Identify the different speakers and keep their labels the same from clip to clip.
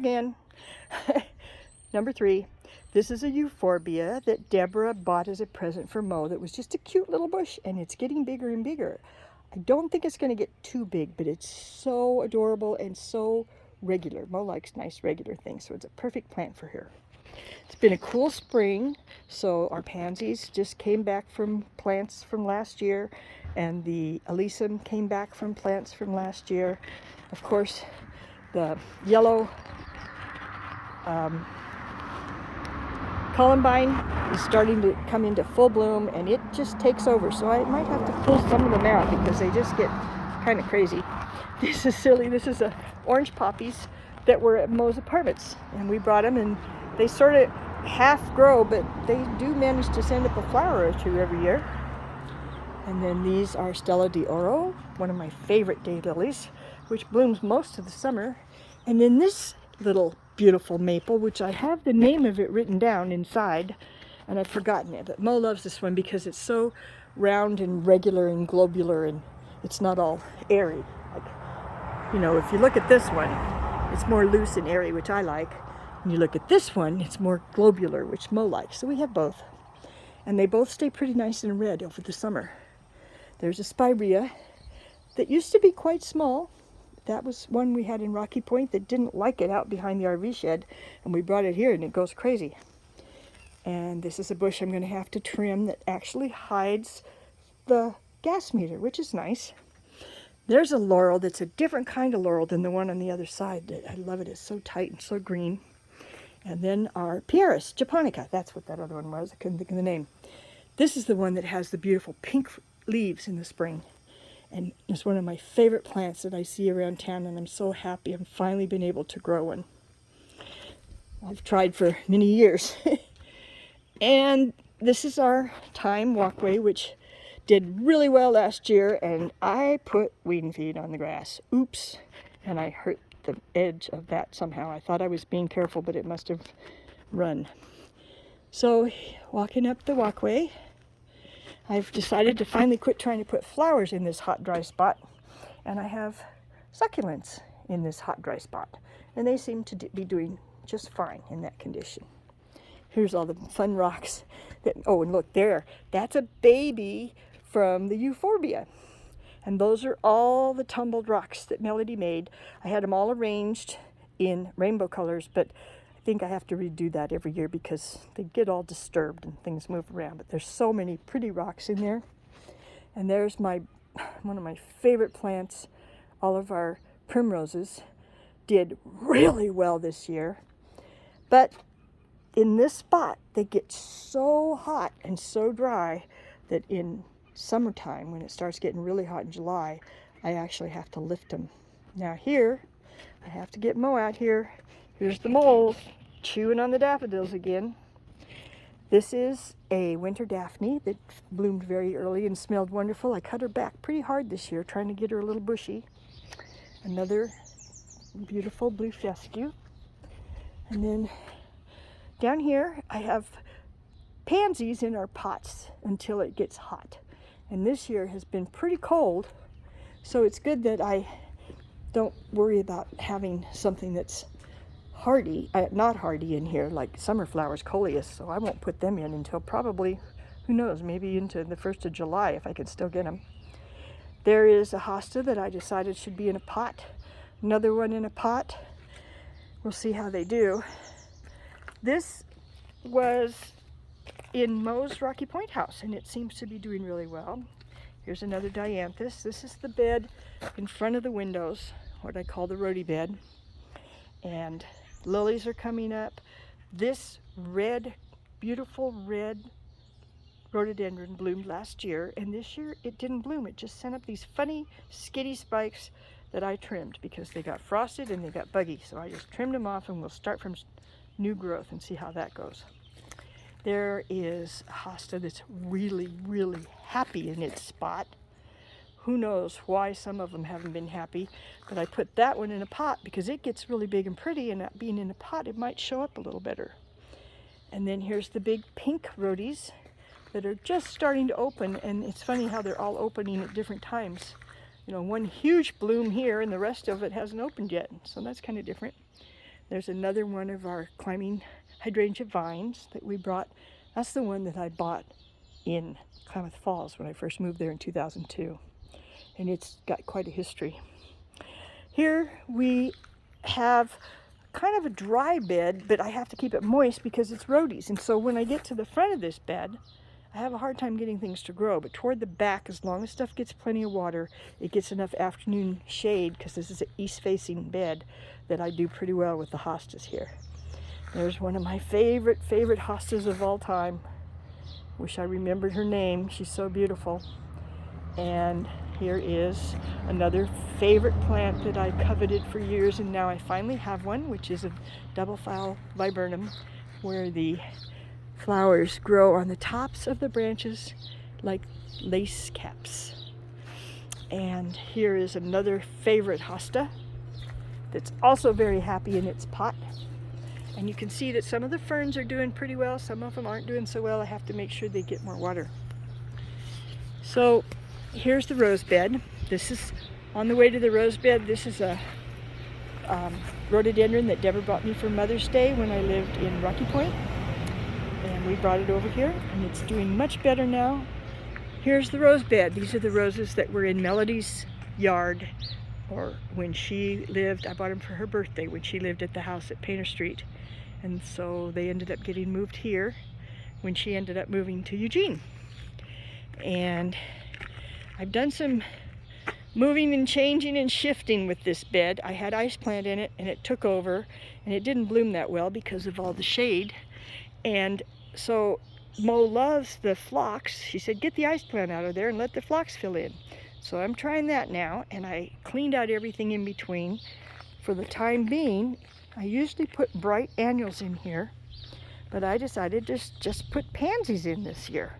Speaker 1: again. Number 3. This is a euphorbia that Deborah bought as a present for Mo that was just a cute little bush, and it's getting bigger and bigger. I don't think it's going to get too big, but it's so adorable and so regular. Mo likes nice regular things, so it's a perfect plant for her. It's been a cool spring, so our pansies just came back from plants from last year, and the alyssum came back from plants from last year. Of course, the yellow columbine is starting to come into full bloom, and it just takes over. So I might have to pull some of them out because they just get kind of crazy. This is silly. This is orange poppies that were at Mo's apartments, and we brought them, and they sort of half grow, but they do manage to send up a flower or two every year. And then these are Stella d'Oro, one of my favorite daylilies, which blooms most of the summer. And then this little beautiful maple, which I have the name of it written down inside, and I've forgotten it. But Mo loves this one because it's so round and regular and globular, and it's not all airy. Like, you know, if you look at this one, it's more loose and airy, which I like. And you look at this one, it's more globular, which Mo likes. So we have both. And they both stay pretty nice and red over the summer. There's a spirea that used to be quite small. That was one we had in Rocky Point that didn't like it out behind the RV shed, and we brought it here and it goes crazy. And this is a bush I'm going to have to trim that actually hides the gas meter, which is nice. There's a laurel that's a different kind of laurel than the one on the other side. I love it. It's so tight and so green. And then our Pieris japonica. That's what that other one was. I couldn't think of the name. This is the one that has the beautiful pink leaves in the spring. And it's one of my favorite plants that I see around town, and I'm so happy I've finally been able to grow one. I've tried for many years. And this is our thyme walkway, which did really well last year, and I put weed and feed on the grass. Oops. And I hurt the edge of that somehow. I thought I was being careful, but it must have run. So, walking up the walkway, I've decided to finally quit trying to put flowers in this hot, dry spot. And I have succulents in this hot, dry spot. And they seem to be doing just fine in that condition. Here's all the fun rocks. Oh, and look there. That's a baby from the euphorbia. And those are all the tumbled rocks that Melody made. I had them all arranged in rainbow colors, but I think I have to redo that every year because they get all disturbed and things move around. But there's so many pretty rocks in there. And there's one of my favorite plants. All of our primroses did really well this year. But in this spot, they get so hot and so dry that in summertime, when it starts getting really hot in July, I actually have to lift them. Now here, I have to get Mo out here. Here's the moles chewing on the daffodils again. This is a winter Daphne that bloomed very early and smelled wonderful. I cut her back pretty hard this year, trying to get her a little bushy. Another beautiful blue fescue. And then down here, I have pansies in our pots until it gets hot. And this year has been pretty cold, so it's good that I don't worry about having something that's hardy, not hardy in here, like summer flowers, coleus, so I won't put them in until probably, who knows, maybe into the 1st of July if I can still get them. There is a hosta that I decided should be in a pot. Another one in a pot. We'll see how they do. This was in Mo's Rocky Point house, and it seems to be doing really well. Here's another dianthus. This is the bed in front of the windows, what I call the rhodie bed. And lilies are coming up. This red, beautiful red rhododendron bloomed last year, and this year it didn't bloom. It just sent up these funny skitty spikes that I trimmed because they got frosted and they got buggy. So I just trimmed them off, and we'll start from new growth and see how that goes. There is a hosta that's really, really happy in its spot. Who knows why some of them haven't been happy, but I put that one in a pot because it gets really big and pretty, and that being in a pot, it might show up a little better. And then here's the big pink rhodies that are just starting to open, and it's funny how they're all opening at different times. You know, one huge bloom here and the rest of it hasn't opened yet, so that's kind of different. There's another one of our climbing hydrangea vines that we brought. That's the one that I bought in Klamath Falls when I first moved there in 2002. And it's got quite a history. Here we have kind of a dry bed, but I have to keep it moist because it's rhodies. And so when I get to the front of this bed, I have a hard time getting things to grow. But toward the back, as long as stuff gets plenty of water, it gets enough afternoon shade, because this is an east-facing bed, that I do pretty well with the hostas here. There's one of my favorite hostas of all time. Wish I remembered her name. She's so beautiful. And here is another favorite plant that I coveted for years, and now I finally have one, which is a double file viburnum, where the flowers grow on the tops of the branches like lace caps. And here is another favorite hosta that's also very happy in its pot. And you can see that some of the ferns are doing pretty well, some of them aren't doing so well. I have to make sure they get more water. So here's the rose bed. This is on the way to the rose bed. This is a rhododendron that Deborah brought me for Mother's Day when I lived in Rocky Point. And we brought it over here, and it's doing much better now. Here's the rose bed. These are the roses that were in Melody's yard, or when she lived. I bought them for her birthday when she lived at the house at Painter Street. And so they ended up getting moved here when she ended up moving to Eugene. And I've done some moving and changing and shifting with this bed. I had ice plant in it, and it took over, and it didn't bloom that well because of all the shade. And so Mo loves the phlox. She said, get the ice plant out of there and let the phlox fill in. So I'm trying that now, and I cleaned out everything in between. For the time being, I usually put bright annuals in here, but I decided to just put pansies in this year.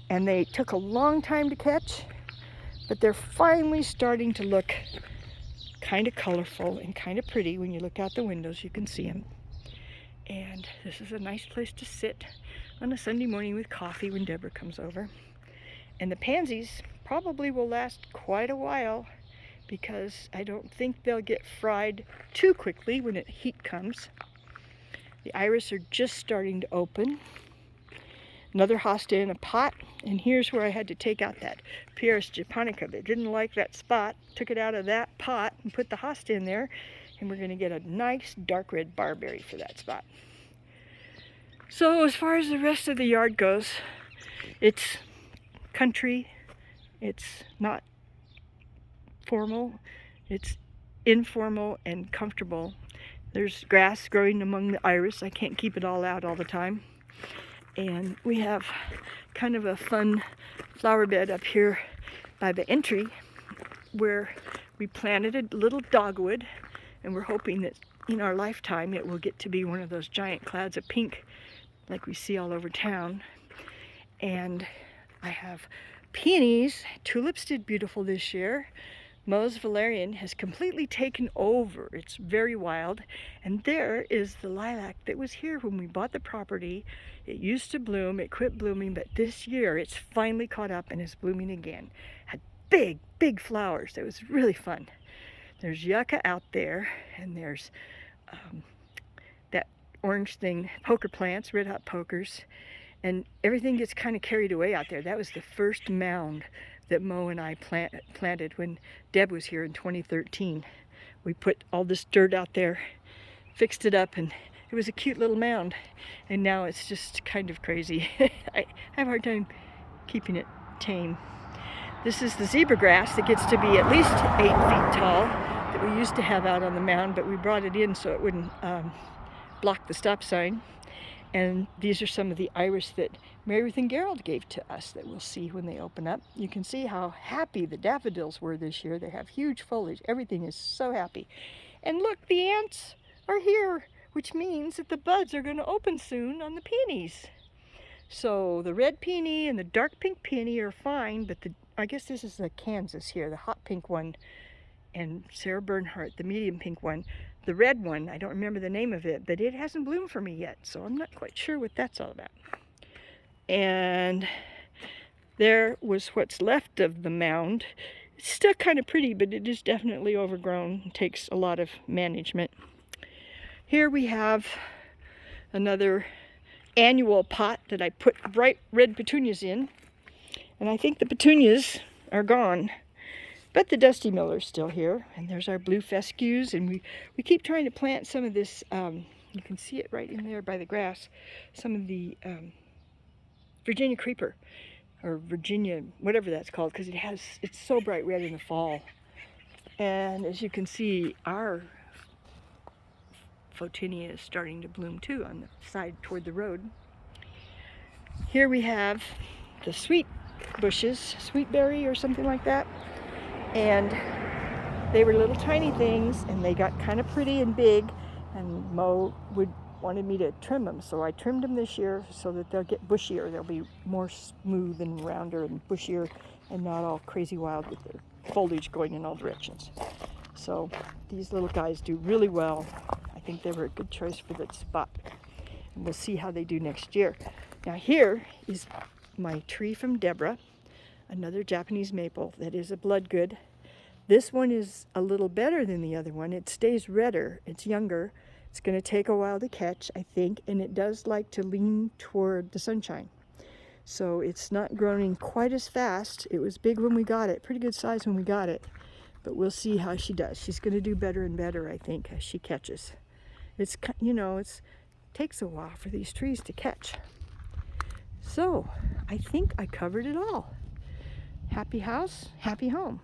Speaker 1: And they took a long time to catch, but they're finally starting to look kind of colorful and kind of pretty. When you look out the windows, you can see them. And this is a nice place to sit on a Sunday morning with coffee when Deborah comes over. And the pansies probably will last quite a while, because I don't think they'll get fried too quickly when heat comes. The iris are just starting to open. Another hosta in a pot, and here's where I had to take out that Pieris japonica that didn't like that spot. Took it out of that pot and put the hosta in there, and we're going to get a nice dark red barberry for that spot. So as far as the rest of the yard goes, it's country. It's not formal. It's informal and comfortable. There's grass growing among the iris. I can't keep it all out all the time. And we have kind of a fun flower bed up here by the entry, where we planted a little dogwood, and we're hoping that in our lifetime it will get to be one of those giant clouds of pink like we see all over town. And I have peonies. Tulips did beautiful this year. Mo's valerian has completely taken over. It's very wild. And there is the lilac that was here when we bought the property. It used to bloom, it quit blooming, but this year it's finally caught up and is blooming again. Had big flowers. It was really fun. There's yucca out there, and there's that orange thing, poker plants, red hot pokers, and everything gets kind of carried away out there. That was the first mound that Mo and I planted when Deb was here in 2013. We put all this dirt out there, fixed it up, and it was a cute little mound. And now it's just kind of crazy. I have a hard time keeping it tame. This is the zebra grass that gets to be at least 8 feet tall that we used to have out on the mound, but we brought it in so it wouldn't block the stop sign. And these are some of the iris that Mary Ruth and Gerald gave to us that we'll see when they open up. You can see how happy the daffodils were this year. They have huge foliage. Everything is so happy. And look, the ants are here, which means that the buds are going to open soon on the peonies. So the red peony and the dark pink peony are fine, but I guess this is the Kansas here, the hot pink one, and Sarah Bernhardt, the medium pink one. The red one, I don't remember the name of it, but it hasn't bloomed for me yet, so I'm not quite sure what that's all about. And there was what's left of the mound. It's still kind of pretty, but it is definitely overgrown. It takes a lot of management. Here we have another annual pot that I put bright red petunias in. And I think the petunias are gone. But the Dusty Miller's still here. And there's our blue fescues. And we keep trying to plant some of this, you can see it right in there by the grass, some of the Virginia creeper, or Virginia, whatever that's called, because it's so bright red in the fall. And as you can see, our Photinia is starting to bloom too on the side toward the road. Here we have the sweet bushes, sweetberry or something like that. And they were little tiny things, and they got kind of pretty and big, and Mo wanted me to trim them, so I trimmed them this year so that they'll get bushier. They'll be more smooth and rounder and bushier and not all crazy wild with their foliage going in all directions. So these little guys do really well. I think they were a good choice for that spot. And we'll see how they do next year. Now here is my tree from Deborah, another Japanese maple that is a bloodgood. This one is a little better than the other one. It stays redder, it's younger. It's going to take a while to catch, I think, and it does like to lean toward the sunshine. So it's not growing quite as fast. It was big when we got it, pretty good size when we got it, but we'll see how she does. She's going to do better and better, I think, as she catches. It's, you know, it takes a while for these trees to catch. So I think I covered it all. Happy house, happy home.